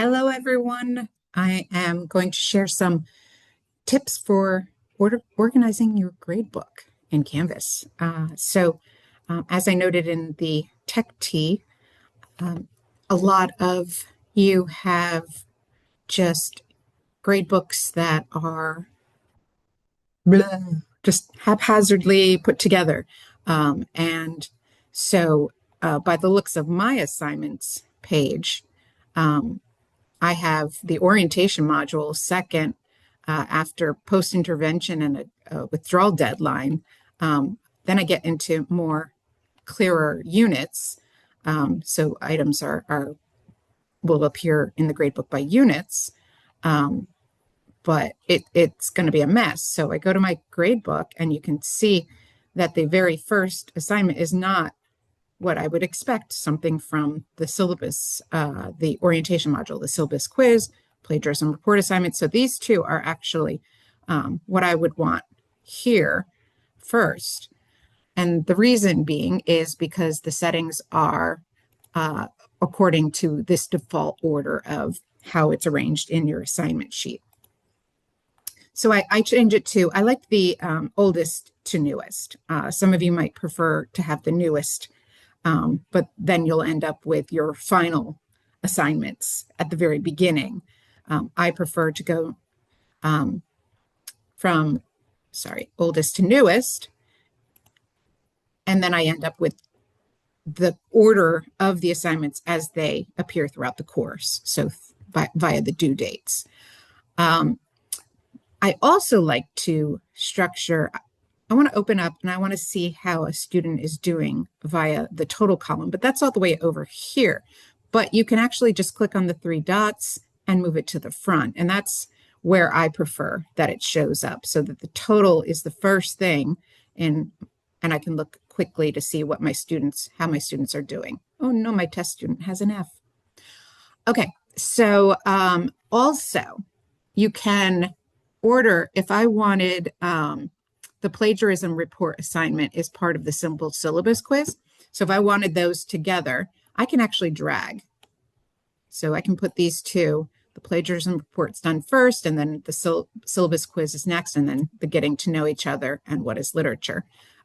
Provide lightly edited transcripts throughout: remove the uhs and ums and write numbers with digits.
Hello, everyone. I am going to share some tips for organizing your gradebook in Canvas. As I noted in the tech tea, a lot of you have just gradebooks that are blah, just haphazardly put together. And so, by the looks of my assignments page, I have the orientation module second after post intervention and a withdrawal deadline. Then I get into more clearer units. So items will appear in the gradebook by units, but it's going to be a mess. So I go to my gradebook and you can see that the very first assignment is not what I would expect, something from the syllabus, the orientation module, the syllabus quiz, plagiarism report assignment. So these two are actually what I would want here first. And the reason being is because the settings are according to this default order of how it's arranged in your assignment sheet. So I change it to, I like the oldest to newest. Some of you might prefer to have the newest, but then you'll end up with your final assignments at the very beginning. I prefer to go from oldest to newest, and then I end up with the order of the assignments as they appear throughout the course, so via the due dates. I also like to structure, I want to open up and I want to see how a student is doing via the total column, but that's all the way over here. But you can actually just click on the three dots and move it to the front. And that's where I prefer that it shows up so that the total is the first thing and I can look quickly to see what how my students are doing. Oh no, my test student has an F. Okay, so also you can order, if I wanted the plagiarism report assignment is part of the simple syllabus quiz. So if I wanted those together, I can actually drag. So I can put these two, the plagiarism report's done first, and then the syllabus quiz is next, and then the getting to know each other and what is literature.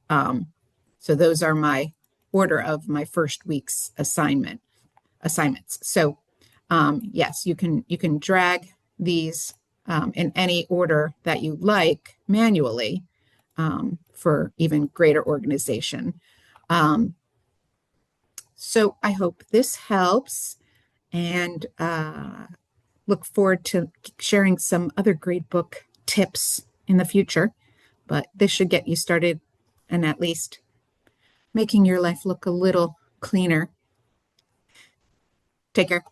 So those are my order of my first week's assignments. So yes, you can drag these in any order that you like manually for even greater organization. So I hope this helps and look forward to sharing some other gradebook tips in the future. But this should get you started and at least making your life look a little cleaner. Take care.